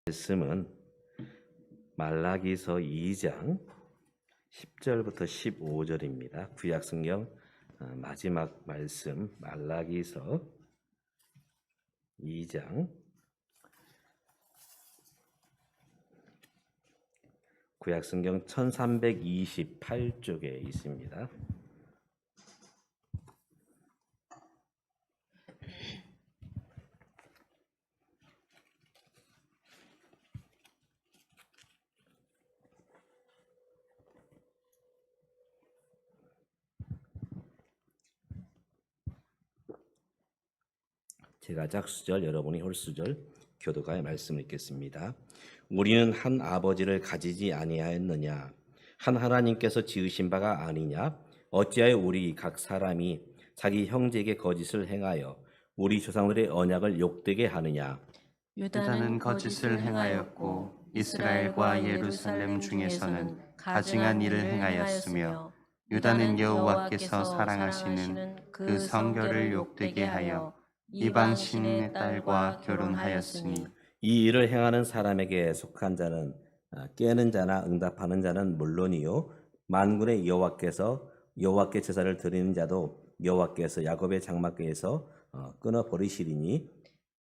말씀은 말라기서 2장 10절부터 15절입니다. 구약성경 마지막 말씀 말라기서 2장 구약성경 1328쪽에 있습니다. 제가 작수절, 여러분이 홀수절 교도가의 말씀을 읽겠습니다. 우리는 한 아버지를 가지지 아니하였느냐? 한 하나님께서 지으신 바가 아니냐? 어찌하여 우리 각 사람이 자기 형제에게 거짓을 행하여 우리 조상들의 언약을 욕되게 하느냐? 유다는 거짓을 행하였고 이스라엘과 예루살렘 중에서는 가증한 일을 행하였으며 유다는 여호와께서 사랑하시는 그 성결을 욕되게 하여 이방 신의 딸과 결혼하였으니 이 일을 행하는 사람에게 속한 자는 깨는 자나 응답하는 자는 물론이요 만군의 여호와께 제사를 드리는 자도 여호와께서 야곱의 장막에서 끊어 버리시리니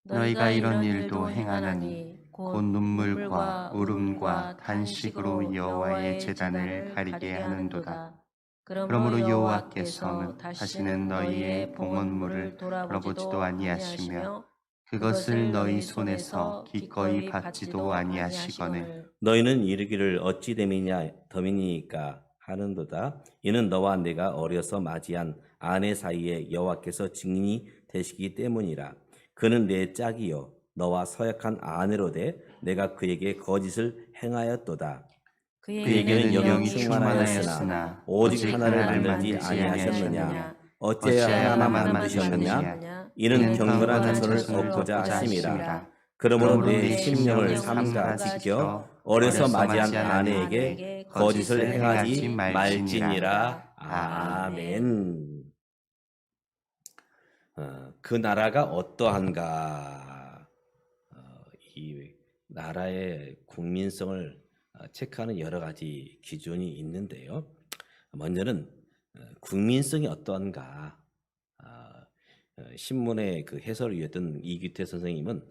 너희가 이런 일도 행하나니 곧 눈물과 울음과 탄식으로 여호와의 제단을 가리게 하는도다. 그러므로 여호와께서는 다시는 너희의 봉헌물을 돌아보지도 아니하시며 그것을 너희 손에서 기꺼이 받지도 아니하시거늘 너희는 이르기를 어찌 됨이니까 하는도다. 이는 너와 내가 어려서 맞이한 아내 사이에 여호와께서 증인이 되시기 때문이라. 그는 내 짝이요 너와 서약한 아내로되 내가 그에게 거짓을 행하였도다. 그에게는 영이 충만하였으나 오직 하나를 만들지 아니하셨느냐? 어찌하여 하나만 만드셨느냐? 이는 경건한 자손을 얻고자 하심이라. 그러므로 내 심령을 삼가 지켜 어려서 맞이한 아내에게 거짓을 행하지 말지니라. 아멘. 그 나라가 어떠한가? 이 나라의 국민성을 체크하는 여러 가지 기준이 있는데요. 먼저는 국민성이 어떠한가? 신문의 그 해설을 위했던 이규태 선생님은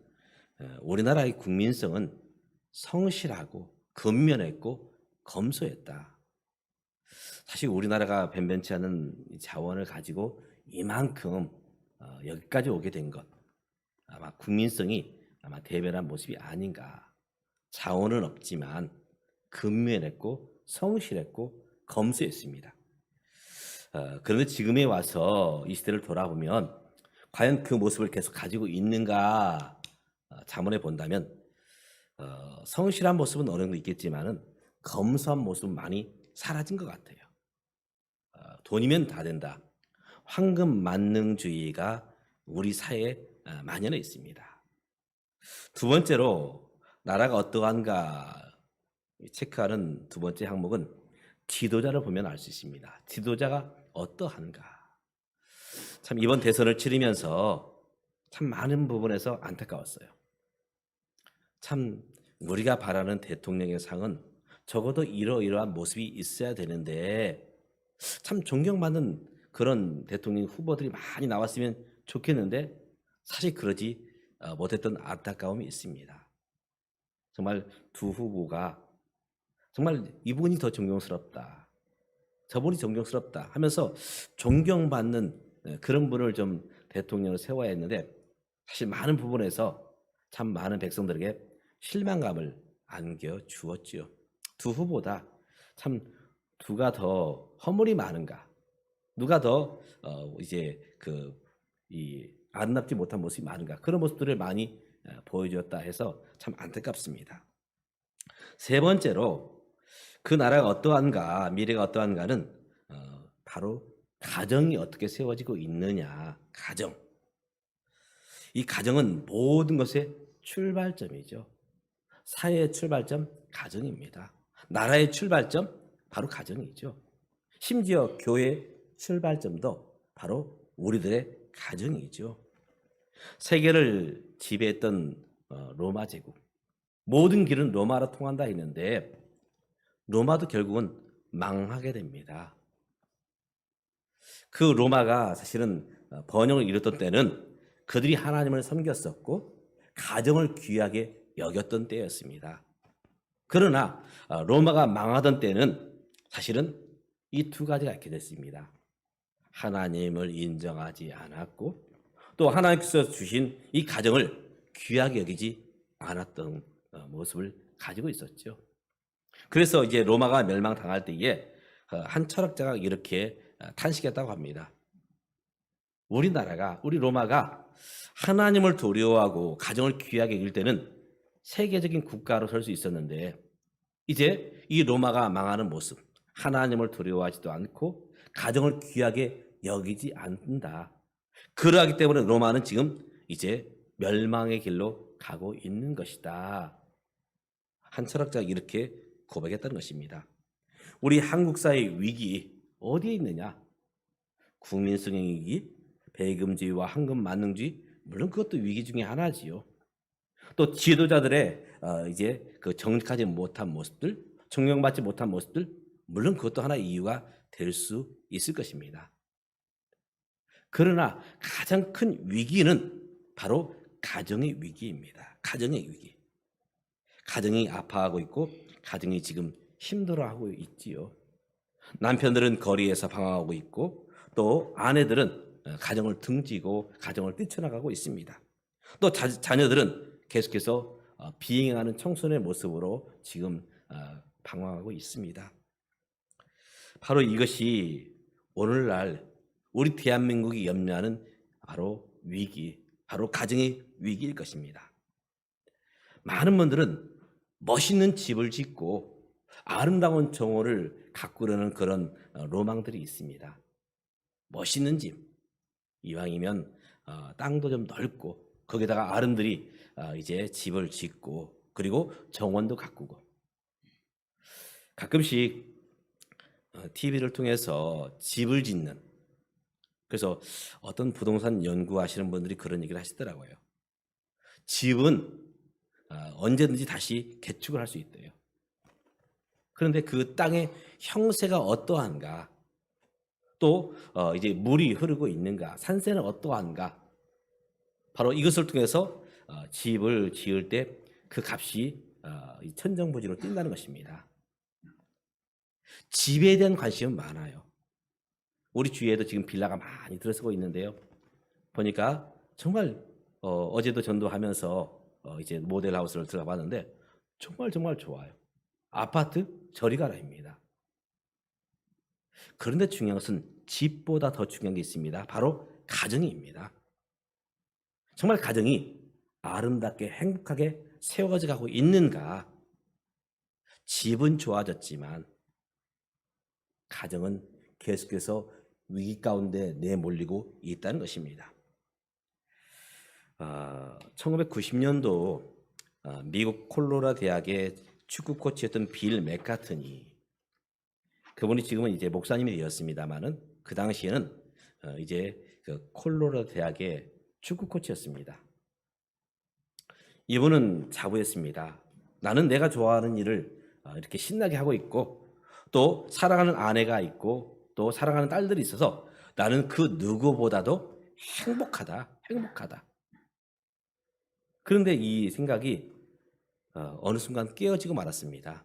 우리나라의 국민성은 성실하고 근면했고 검소했다. 사실 우리나라가 변변치 않은 자원을 가지고 이만큼 여기까지 오게 된 것, 아마 국민성이 아마 대변한 모습이 아닌가. 자원은 없지만 근면했고 성실했고 검소했습니다. 그런데 지금에 와서 이 시대를 돌아보면 과연 그 모습을 계속 가지고 있는가 자문해 본다면 성실한 모습은 어느 정도 있겠지만은 검소한 모습은 많이 사라진 것 같아요. 돈이면 다 된다. 황금 만능주의가 우리 사회에 만연해 있습니다. 두 번째로 나라가 어떠한가 체크하는 두 번째 항목은 지도자를 보면 알 수 있습니다. 지도자가 어떠한가. 참 이번 대선을 치르면서 참 많은 부분에서 안타까웠어요. 참 우리가 바라는 대통령의 상은 적어도 이러이러한 모습이 있어야 되는데 참 존경받는 그런 대통령 후보들이 많이 나왔으면 좋겠는데 사실 그러지 못했던 안타까움이 있습니다. 정말 두 후보가 정말 이분이 더 존경스럽다. 저분이 존경스럽다 하면서 존경받는 그런 분을 좀 대통령으로 세워야 했는데 사실 많은 부분에서 참 많은 백성들에게 실망감을 안겨주었지요. 두 후보다 참 누가 더 허물이 많은가, 누가 더 이제 이 아름답지 못한 모습이 많은가 그런 모습들을 많이 보여주었다 해서 참 안타깝습니다. 세 번째로 그 나라가 어떠한가, 미래가 어떠한가는 바로 가정이 어떻게 세워지고 있느냐. 가정. 이 가정은 모든 것의 출발점이죠. 사회의 출발점 가정입니다. 나라의 출발점 바로 가정이죠. 심지어 교회의 출발점도 바로 우리들의 가정이죠. 세계를 지배했던 로마 제국, 모든 길은 로마로 통한다 했는데 로마도 결국은 망하게 됩니다. 그 로마가 사실은 번영을 이뤘던 때는 그들이 하나님을 섬겼었고 가정을 귀하게 여겼던 때였습니다. 그러나 로마가 망하던 때는 사실은 이 두 가지가 있게 됐습니다. 하나님을 인정하지 않았고 또 하나님께서 주신 이 가정을 귀하게 여기지 않았던 모습을 가지고 있었죠. 그래서 이제 로마가 멸망당할 때에 한 철학자가 이렇게 탄식했다고 합니다. 우리 로마가 하나님을 두려워하고 가정을 귀하게 여길 때는 세계적인 국가로 설 수 있었는데 이제 이 로마가 망하는 모습, 하나님을 두려워하지도 않고 가정을 귀하게 여기지 않는다. 그러하기 때문에 로마는 지금 이제 멸망의 길로 가고 있는 것이다. 한 철학자가 이렇게 고백했다는 것입니다. 우리 한국 사회의 위기 어디에 있느냐? 국민성의 위기, 배금주의와 황금 만능주의, 물론 그것도 위기 중에 하나지요. 또 지도자들의 이제 그 정직하지 못한 모습들, 존경받지 못한 모습들, 물론 그것도 하나의 이유가 될 수 있을 것입니다. 그러나 가장 큰 위기는 바로 가정의 위기입니다. 가정의 위기. 가정이 아파하고 있고 가정이 지금 힘들어하고 있지요. 남편들은 거리에서 방황하고 있고 또 아내들은 가정을 등지고 가정을 뛰쳐나가고 있습니다. 또 자녀들은 계속해서 비행하는 청소년의 모습으로 지금 방황하고 있습니다. 바로 이것이 오늘날 우리 대한민국이 염려하는 바로 위기, 바로 가정의 위기일 것입니다. 많은 분들은 멋있는 집을 짓고 아름다운 정원을 가꾸려는 그런 로망들이 있습니다. 멋있는 집, 이왕이면 땅도 좀 넓고 거기다가 아름들이 이제 집을 짓고 그리고 정원도 가꾸고 가끔씩 TV를 통해서 집을 짓는 그래서 어떤 부동산 연구하시는 분들이 그런 얘기를 하시더라고요. 집은 언제든지 다시 개축을 할 수 있대요. 그런데 그 땅의 형세가 어떠한가, 또 이제 물이 흐르고 있는가, 산세는 어떠한가, 바로 이것을 통해서 집을 지을 때 그 값이 천정부지로 뛴다는 것입니다. 집에 대한 관심은 많아요. 우리 주위에도 지금 빌라가 많이 들어서고 있는데요. 보니까 정말 어제도 전도하면서 이제 모델하우스를 들어봤는데 정말 좋아요. 아파트 저리 가라입니다. 그런데 중요한 것은 집보다 더 중요한 게 있습니다. 바로 가정입니다. 정말 가정이 아름답게 행복하게 세워져 가고 있는가? 집은 좋아졌지만 가정은 계속해서 위기 가운데 내몰리고 있다는 것입니다. 1990년도 미국 콜로라 대학의 축구 코치였던 빌 맥카트니, 그분이 지금은 이제 목사님이 되었습니다만은 그 당시에는 이제 그 콜로라 대학의 축구 코치였습니다. 이분은 자부했습니다. 나는 내가 좋아하는 일을 이렇게 신나게 하고 있고 또 사랑하는 아내가 있고 또 사랑하는 딸들이 있어서 나는 그 누구보다도 행복하다. 그런데 이 생각이 어느 순간 깨어지고 말았습니다.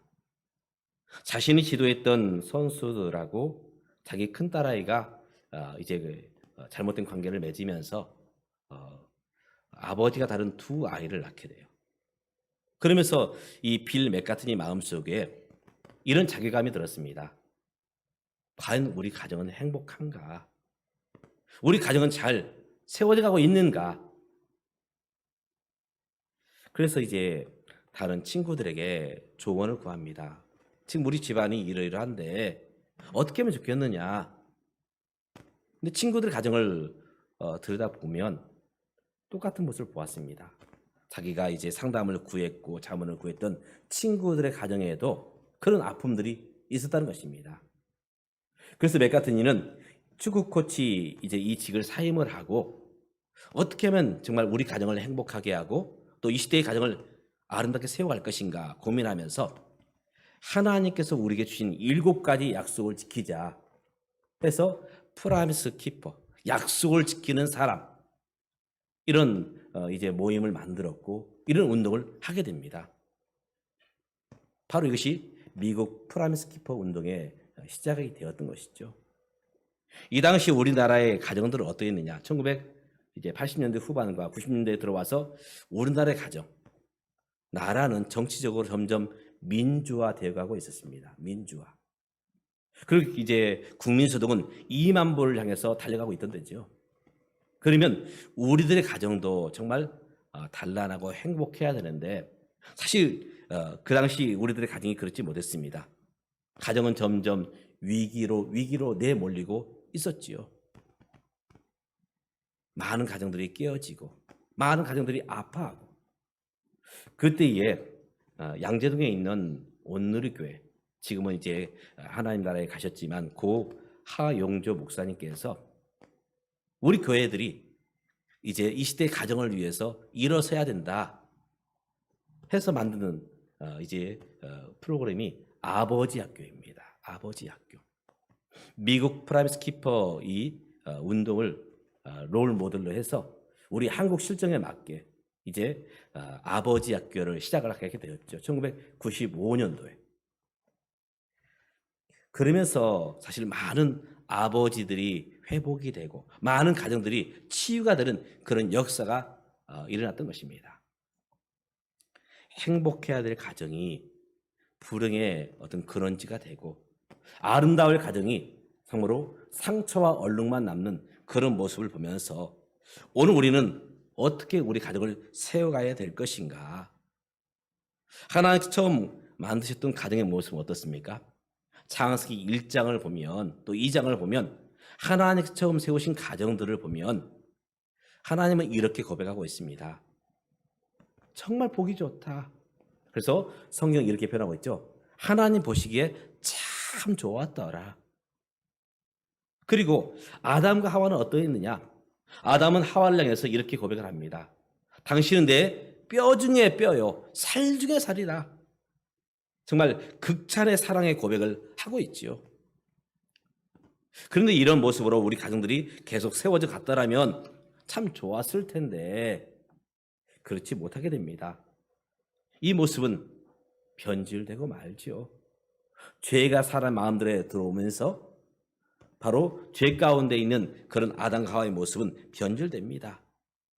자신이 지도했던 선수들하고 자기 큰딸아이가 이제 잘못된 관계를 맺으면서 아버지가 다른 두 아이를 낳게 돼요. 그러면서 이 빌 맥카트니 마음속에 이런 자괴감이 들었습니다. 과연 우리 가정은 행복한가? 우리 가정은 잘 세워져 가고 있는가? 그래서 이제 다른 친구들에게 조언을 구합니다. 지금 우리 집안이 이러이러한데 어떻게 하면 좋겠느냐? 근데 친구들 가정을 들여다보면 똑같은 모습을 보았습니다. 자기가 이제 상담을 구했고 자문을 구했던 친구들의 가정에도 그런 아픔들이 있었다는 것입니다. 그래서 맥카트니는 축구 코치 이제 이 직을 사임을 하고 어떻게 하면 정말 우리 가정을 행복하게 하고 또 이 시대의 가정을 아름답게 세워갈 것인가 고민하면서 하나님께서 우리에게 주신 7가지 약속을 지키자 해서 프라미스 키퍼, 약속을 지키는 사람, 이런 이제 모임을 만들었고 이런 운동을 하게 됩니다. 바로 이것이 미국 프라미스 키퍼 운동의 시작이 되었던 것이죠. 이 당시 우리나라의 가정들은 어떠했느냐? 1980년대 후반과 90년대에 들어와서 우리나라의 가정, 나라는 정치적으로 점점 민주화되어 가고 있었습니다. 민주화. 그리고 이제 국민소득은 2만 불을 향해서 달려가고 있던 데죠. 그러면 우리들의 가정도 정말 단란하고 행복해야 되는데 사실 그 당시 우리들의 가정이 그렇지 못했습니다. 가정은 점점 위기로 내몰리고 있었지요. 많은 가정들이 깨어지고 많은 가정들이 아파하고 그때에 양재동에 있는 온누리교회, 지금은 이제 하나님 나라에 가셨지만 고 하용조 목사님께서 우리 교회들이 이제 이 시대 가정을 위해서 일어서야 된다 해서 만드는 이제 프로그램이 아버지 학교입니다. 아버지 학교. 미국 프라이빗 키퍼 이 운동을 롤 모델로 해서 우리 한국 실정에 맞게 이제 아버지 학교를 시작을 하게 되었죠. 1995년도에. 그러면서 사실 많은 아버지들이 회복이 되고 많은 가정들이 치유가 되는 그런 역사가 일어났던 것입니다. 행복해야 될 가정이 불행의 어떤 근원지가 되고 아름다울 가정이 참으로 상처와 얼룩만 남는 그런 모습을 보면서 오늘 우리는 어떻게 우리 가정을 세워가야 될 것인가? 하나님께서 처음 만드셨던 가정의 모습은 어떻습니까? 창세기 1장을 보면 또 2장을 보면 하나님께서 처음 세우신 가정들을 보면 하나님은 이렇게 고백하고 있습니다. 정말 보기 좋다. 그래서 성경이 이렇게 표현하고 있죠. 하나님 보시기에 참 좋았더라. 그리고 아담과 하와는 어떠했느냐? 아담은 하와를 향해서 이렇게 고백을 합니다. 당신은 내 뼈 중에 뼈요, 살 중에 살이라. 정말 극찬의 사랑의 고백을 하고 있지요. 그런데 이런 모습으로 우리 가정들이 계속 세워져 갔더라면 참 좋았을 텐데 그렇지 못하게 됩니다. 이 모습은 변질되고 말지요. 죄가 사람 마음들에 들어오면서 바로 죄 가운데 있는 그런 아담과 하와의 모습은 변질됩니다.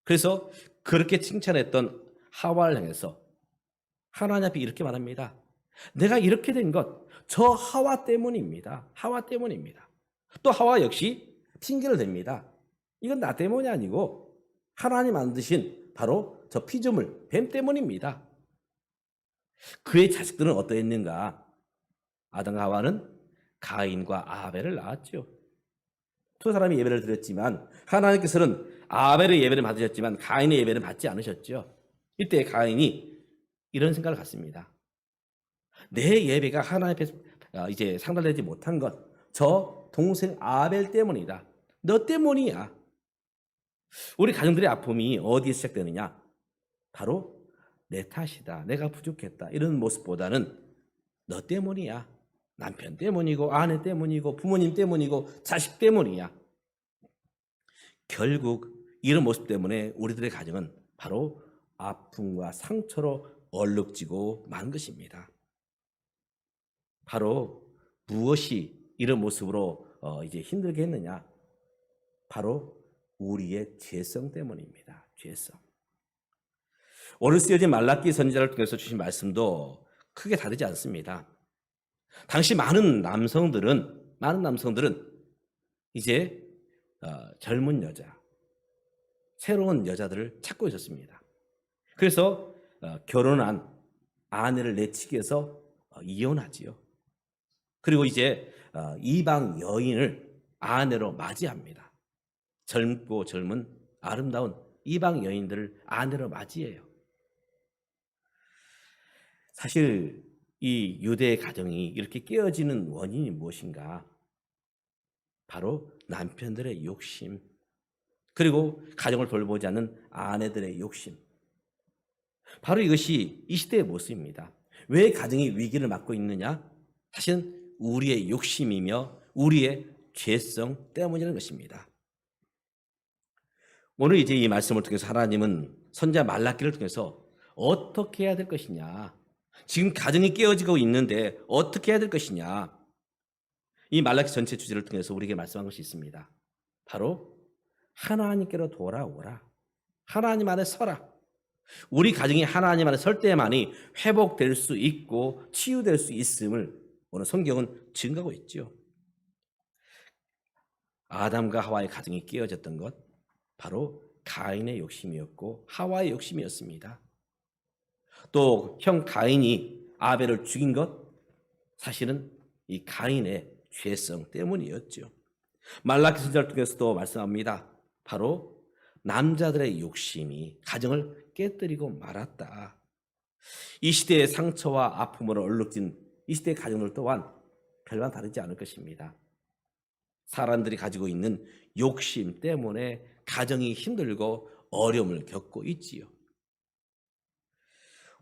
그래서 그렇게 칭찬했던 하와를 향해서 하나님 앞에 이렇게 말합니다. 내가 이렇게 된 것 저 하와 때문입니다. 하와 때문입니다. 또 하와 역시 핑계를 댑니다. 이건 나 때문이 아니고 하나님 만드신 바로 저 피조물 뱀 때문입니다. 그의 자식들은 어떠했는가? 아담과 하와는 가인과 아벨을 낳았죠. 두 사람이 예배를 드렸지만 하나님께서는 아벨의 예배를 받으셨지만 가인의 예배를 받지 않으셨죠. 이때 가인이 이런 생각을 갖습니다. 내 예배가 하나님 앞에 이제 상달되지 못한 것, 저 동생 아벨 때문이다. 너 때문이야. 우리 가정들의 아픔이 어디에 시작되느냐? 바로 내 탓이다. 내가 부족했다. 이런 모습보다는 너 때문이야. 남편 때문이고 아내 때문이고 부모님 때문이고 자식 때문이야. 결국 이런 모습 때문에 우리들의 가정은 바로 아픔과 상처로 얼룩지고 만 것입니다. 바로 무엇이 이런 모습으로 이제 힘들게 했느냐? 바로 우리의 죄성 때문입니다. 죄성. 오늘 쓰여진 말라기 선지자를 통해서 주신 말씀도 크게 다르지 않습니다. 당시 많은 남성들은 이제 젊은 여자, 새로운 여자들을 찾고 있었습니다. 그래서 결혼한 아내를 내치기 위해서 이혼하지요. 그리고 이제 이방 여인을 아내로 맞이합니다. 젊고 젊은 아름다운 이방 여인들을 아내로 맞이해요. 사실 이 유대의 가정이 이렇게 깨어지는 원인이 무엇인가? 바로 남편들의 욕심, 그리고 가정을 돌보지 않는 아내들의 욕심. 바로 이것이 이 시대의 모습입니다. 왜 가정이 위기를 맞고 있느냐? 사실은 우리의 욕심이며 우리의 죄성 때문이라는 것입니다. 오늘 이제 이 말씀을 통해서 하나님은 선지자 말라기를 통해서 어떻게 해야 될 것이냐, 지금 가정이 깨어지고 있는데 어떻게 해야 될 것이냐, 이 말라기 전체 주제를 통해서 우리에게 말씀한 것이 있습니다. 바로 하나님께로 돌아오라, 하나님 안에 서라. 우리 가정이 하나님 안에 설 때만이 회복될 수 있고 치유될 수 있음을 오늘 성경은 증거하고 있죠. 아담과 하와의 가정이 깨어졌던 것, 바로 가인의 욕심이었고 하와의 욕심이었습니다. 또 형 가인이 아벨을 죽인 것, 사실은 이 가인의 죄성 때문이었죠. 말라기 선지자를 통해서도 말씀합니다. 바로 남자들의 욕심이 가정을 깨뜨리고 말았다. 이 시대의 상처와 아픔으로 얼룩진 이 시대의 가정들 또한 별반 다르지 않을 것입니다. 사람들이 가지고 있는 욕심 때문에 가정이 힘들고 어려움을 겪고 있지요.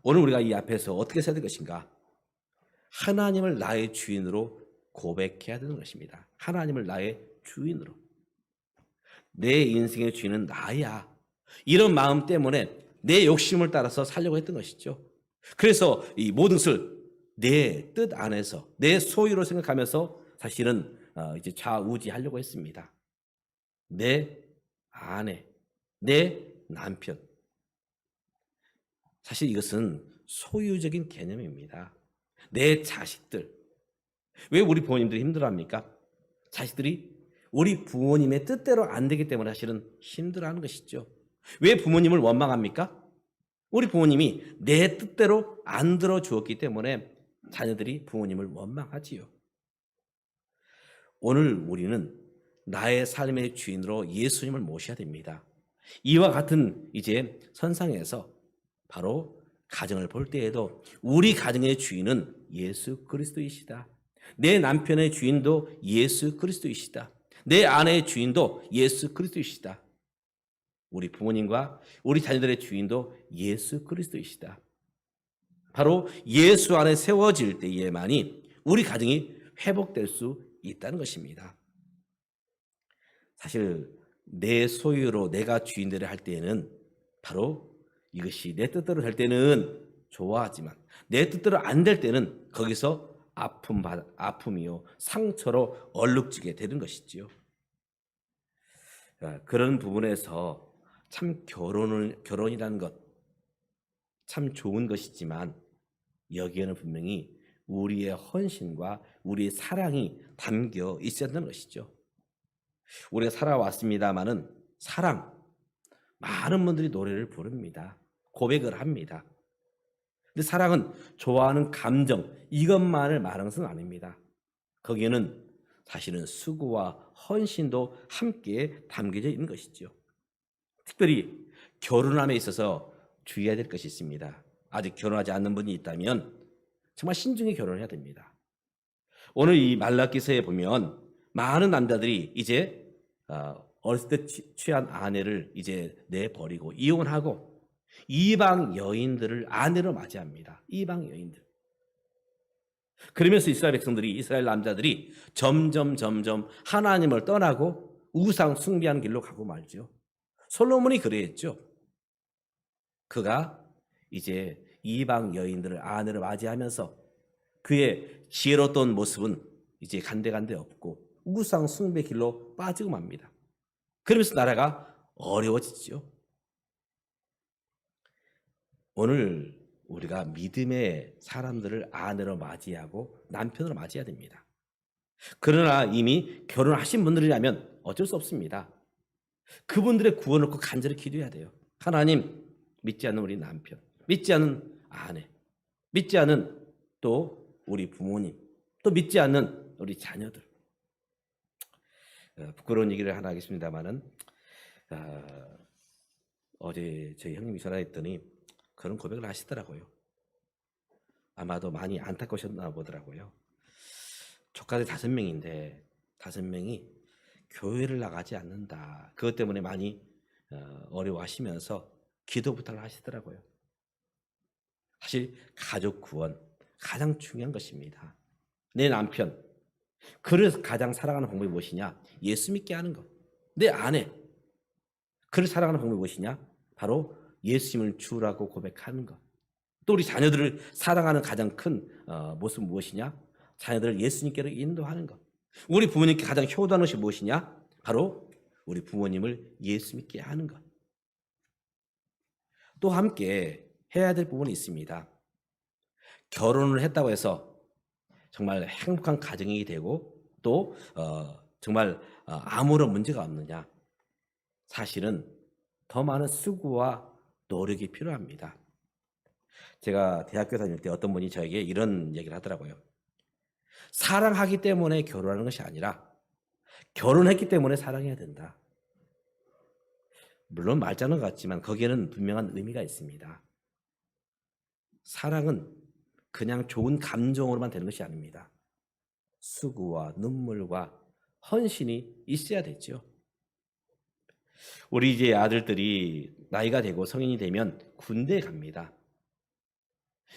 오늘 우리가 이 앞에서 어떻게 써야 될 것인가? 하나님을 나의 주인으로 고백해야 되는 것입니다. 하나님을 나의 주인으로. 내 인생의 주인은 나야. 이런 마음 때문에 내 욕심을 따라서 살려고 했던 것이죠. 그래서 이 모든 것을 내 뜻 안에서 내 소유로 생각하면서 사실은 이제 좌우지하려고 했습니다. 내 아내, 내 남편. 사실 이것은 소유적인 개념입니다. 내 자식들. 왜 우리 부모님들이 힘들어합니까? 자식들이 우리 부모님의 뜻대로 안 되기 때문에 사실은 힘들어하는 것이죠. 왜 부모님을 원망합니까? 우리 부모님이 내 뜻대로 안 들어주었기 때문에 자녀들이 부모님을 원망하지요. 오늘 우리는 나의 삶의 주인으로 예수님을 모셔야 됩니다. 이와 같은 이제 선상에서 바로 가정을 볼 때에도 우리 가정의 주인은 예수 그리스도이시다. 내 남편의 주인도 예수 그리스도이시다. 내 아내의 주인도 예수 그리스도이시다. 우리 부모님과 우리 자녀들의 주인도 예수 그리스도이시다. 바로 예수 안에 세워질 때에만이 우리 가정이 회복될 수 있다는 것입니다. 사실 내 소유로 내가 주인대로 할 때에는 바로 이것이 내 뜻대로 될 때는 좋아하지만 내 뜻대로 안 될 때는 거기서 아픔이요 상처로 얼룩지게 되는 것이지요. 그런 부분에서 참 결혼이라는 것 참 좋은 것이지만 여기에는 분명히 우리의 헌신과 우리의 사랑이 담겨 있어야 한다는 것이죠. 우리가 살아왔습니다마는 사랑, 많은 분들이 노래를 부릅니다. 고백을 합니다. 근데 사랑은 좋아하는 감정, 이것만을 말하는 것은 아닙니다. 거기에는 사실은 수고와 헌신도 함께 담겨져 있는 것이죠. 특별히 결혼함에 있어서 주의해야 될 것이 있습니다. 아직 결혼하지 않는 분이 있다면 정말 신중히 결혼을 해야 됩니다. 오늘 이 말라기서에 보면 많은 남자들이 이제 어렸을 때 취한 아내를 이제 내버리고 이혼을 하고 이방 여인들을 아내로 맞이합니다. 이방 여인들. 그러면서 이스라엘 백성들이, 이스라엘 남자들이 점점 하나님을 떠나고 우상 숭배하는 길로 가고 말죠. 솔로몬이 그랬죠. 그가 이제 이방 여인들을 아내로 맞이하면서 그의 지혜로웠던 모습은 이제 간데간데 없고 우상 숭배 길로 빠지고 맙니다. 그러면서 나라가 어려워지죠. 오늘 우리가 믿음의 사람들을 아내로 맞이하고 남편으로 맞이해야 됩니다. 그러나 이미 결혼하신 분들이라면 어쩔 수 없습니다. 그분들의 구원을 꼭 간절히 기도해야 돼요. 하나님, 믿지 않는 우리 남편, 믿지 않는 아내, 믿지 않는 또 우리 부모님, 또 믿지 않는 우리 자녀들. 부끄러운 얘기를 하나 하겠습니다마는 어제 저희 형님이 전화했더니 그런 고백을 하시더라고요. 아마도 많이 안타까우셨나 보더라고요. 조카들 5명인데 5명이 교회를 나가지 않는다. 그것 때문에 많이 어려워하시면서 기도 부탁을 하시더라고요. 사실 가족 구원 가장 중요한 것입니다. 내 남편, 그를 가장 사랑하는 방법이 무엇이냐? 예수 믿게 하는 것. 내 아내, 그를 사랑하는 방법이 무엇이냐? 바로 예수님을 주라고 고백하는 것. 또 우리 자녀들을 사랑하는 가장 큰 모습은 무엇이냐? 자녀들을 예수님께로 인도하는 것. 우리 부모님께 가장 효도하는 것이 무엇이냐? 바로 우리 부모님을 예수 믿게 하는 것. 또 함께 해야 될 부분이 있습니다. 결혼을 했다고 해서 정말 행복한 가정이 되고 또 정말 아무런 문제가 없느냐? 사실은 더 많은 수고와 노력이 필요합니다. 제가 대학교 다닐 때 어떤 분이 저에게 이런 얘기를 하더라고요. 사랑하기 때문에 결혼하는 것이 아니라 결혼했기 때문에 사랑해야 된다. 물론 말자는 같지만 거기에는 분명한 의미가 있습니다. 사랑은 그냥 좋은 감정으로만 되는 것이 아닙니다. 수고와 눈물과 헌신이 있어야 되죠. 우리 이제 아들들이 나이가 되고 성인이 되면 군대에 갑니다.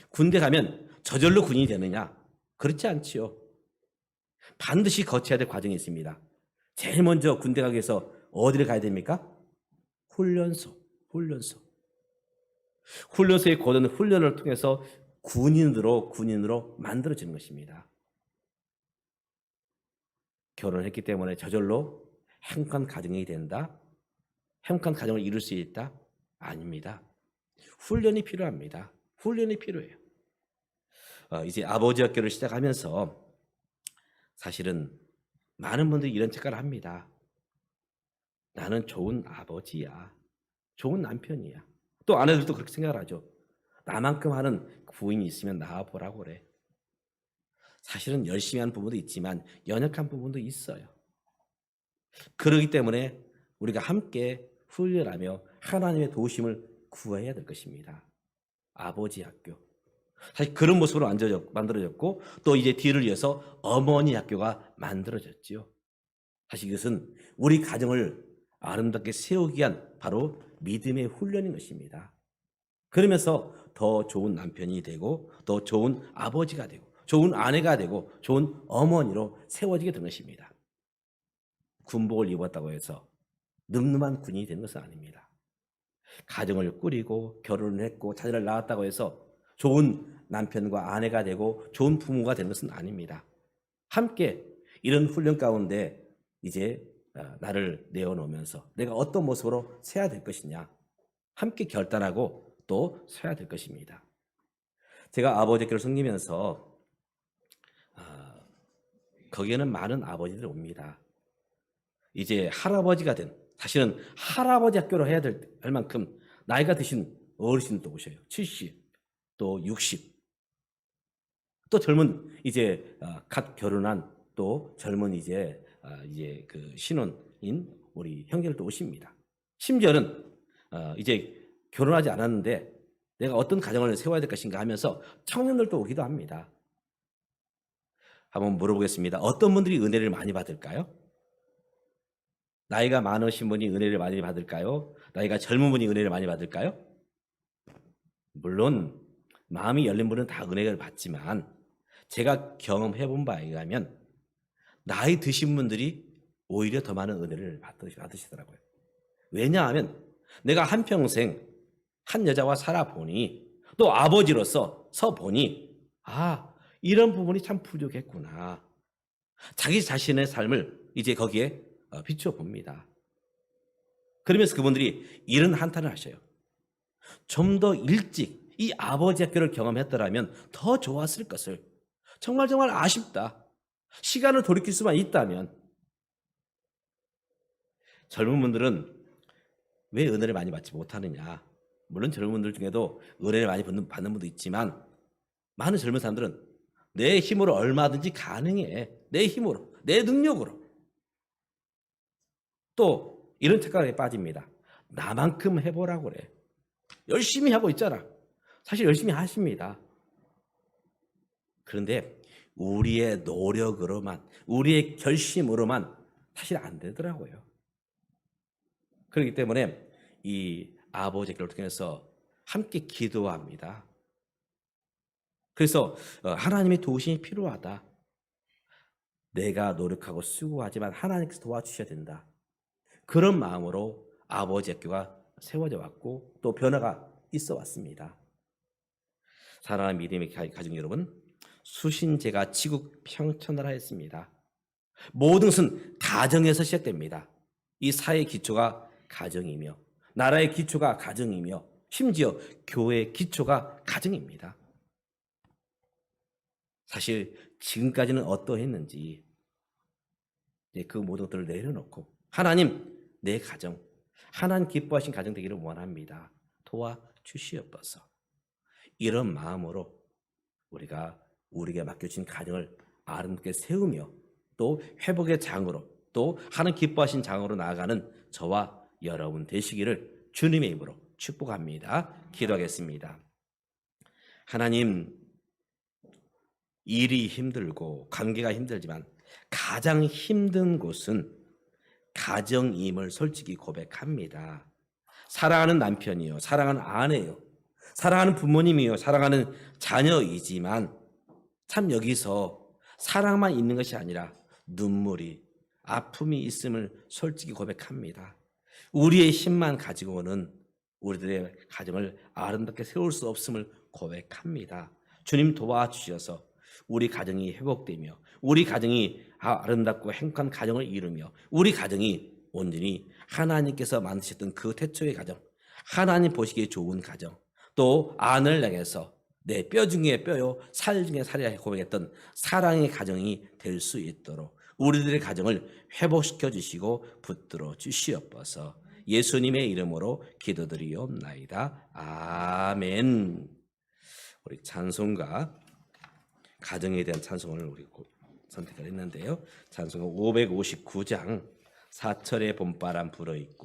군대 가면 저절로 군인이 되느냐? 그렇지 않지요. 반드시 거쳐야 될 과정이 있습니다. 제일 먼저 군대 가기 위해서 어디를 가야 됩니까? 훈련소에 고된 훈련을 통해서 군인으로 만들어지는 것입니다. 결혼했기 때문에 저절로 행복한 가정이 된다? 행복한 가정을 이룰 수 있다? 아닙니다. 훈련이 필요합니다. 훈련이 필요해요. 이제 아버지 학교를 시작하면서 사실은 많은 분들이 이런 착각을 합니다. 나는 좋은 아버지야. 좋은 남편이야. 또 아내들도 그렇게 생각을 하죠. 나만큼 하는 부인이 있으면 낳아보라고 그래. 사실은 열심히 하는 부분도 있지만 연약한 부분도 있어요. 그렇기 때문에 우리가 함께 훈련하며 하나님의 도우심을 구해야 될 것입니다. 아버지 학교. 사실 그런 모습으로 만들어졌고 또 이제 뒤를 이어서 어머니 학교가 만들어졌지요. 사실 이것은 우리 가정을 아름답게 세우기 위한 바로 믿음의 훈련인 것입니다. 그러면서 더 좋은 남편이 되고 더 좋은 아버지가 되고 좋은 아내가 되고 좋은 어머니로 세워지게 된 것입니다. 군복을 입었다고 해서 늠름한 군인이 되는 것은 아닙니다. 가정을 꾸리고 결혼을 했고 자녀를 낳았다고 해서 좋은 남편과 아내가 되고 좋은 부모가 되는 것은 아닙니다. 함께 이런 훈련 가운데 이제 나를 내어놓으면서 내가 어떤 모습으로 서야 될 것이냐 함께 결단하고 또 서야 될 것입니다. 제가 아버지 학교를 섬기면서 거기에는 많은 아버지들이 옵니다. 이제 할아버지가 된 사실은 할아버지 학교로 해야 할 만큼 나이가 드신 어르신도 오셔요. 70, 또 60, 또 젊은 이제 갓 결혼한 또 젊은 이제 그 신혼인 우리 형제들도 오십니다. 심지어는 이제 결혼하지 않았는데 내가 어떤 가정을 세워야 될 것인가 하면서 청년들도 오기도 합니다. 한번 물어보겠습니다. 어떤 분들이 은혜를 많이 받을까요? 나이가 많으신 분이 은혜를 많이 받을까요? 나이가 젊은 분이 은혜를 많이 받을까요? 물론 마음이 열린 분은 다 은혜를 받지만 제가 경험해 본 바에 의하면 나이 드신 분들이 오히려 더 많은 은혜를 받으시더라고요. 왜냐하면 내가 한평생 한 여자와 살아보니 또 아버지로서 서보니 이런 부분이 참 부족했구나. 자기 자신의 삶을 이제 거기에 비추어 봅니다. 그러면서 그분들이 이런 한탄을 하셔요. 좀 더 일찍 이 아버지 학교를 경험했더라면 더 좋았을 것을. 정말 아쉽다. 시간을 돌이킬 수만 있다면. 젊은 분들은 왜 은혜를 많이 받지 못하느냐. 물론 젊은 분들 중에도 은혜를 많이 받는 분도 있지만 많은 젊은 사람들은 내 힘으로 얼마든지 가능해. 내 힘으로, 내 능력으로. 또 이런 착각에 빠집니다. 나만큼 해보라고 그래. 열심히 하고 있잖아. 사실 열심히 하십니다. 그런데 우리의 노력으로만, 우리의 결심으로만 사실 안 되더라고요. 그렇기 때문에 이 아버지 교를 통해서 함께 기도합니다. 그래서 하나님의 도우심이 필요하다. 내가 노력하고 수고하지만 하나님께서 도와주셔야 된다. 그런 마음으로 아버지 학교가 세워져 왔고 또 변화가 있어 왔습니다. 사랑하는 믿음의 가정 여러분, 수신제가 지국 평천하라 했습니다. 모든 것은 가정에서 시작됩니다. 이 사회의 기초가 가정이며 나라의 기초가 가정이며 심지어 교회의 기초가 가정입니다. 사실 지금까지는 어떠했는지 그 모든 것들을 내려놓고 하나님, 내 가정, 하나님 기뻐하신 가정 되기를 원합니다. 도와주시옵소서. 이런 마음으로 우리에게 맡겨진 가정을 아름답게 세우며 또 회복의 장으로 또 하나님 기뻐하신 장으로 나아가는 저와 여러분 되시기를 주님의 이름으로 축복합니다. 기도하겠습니다. 하나님, 일이 힘들고 관계가 힘들지만 가장 힘든 곳은 가정임을 솔직히 고백합니다. 사랑하는 남편이요, 사랑하는 아내요, 사랑하는 부모님이요, 사랑하는 자녀이지만 참 여기서 사랑만 있는 것이 아니라 눈물이, 아픔이 있음을 솔직히 고백합니다. 우리의 힘만 가지고는 우리들의 가정을 아름답게 세울 수 없음을 고백합니다. 주님 도와주셔서 우리 가정이 회복되며 우리 가정이 아름답고 행복한 가정을 이루며 우리 가정이 온전히 하나님께서 만드셨던 그 태초의 가정, 하나님 보시기에 좋은 가정, 또 안을 향해서 내 뼈 중에 뼈요 살 중에 살이라 고백했던 사랑의 가정이 될 수 있도록 우리들의 가정을 회복시켜 주시고 붙들어 주시옵소서. 예수님의 이름으로 기도드리옵나이다. 아멘. 우리 찬송가 가정에 대한 찬송을 우리 선택을 했는데요. 찬송가 559장 사철의 봄바람 불어있고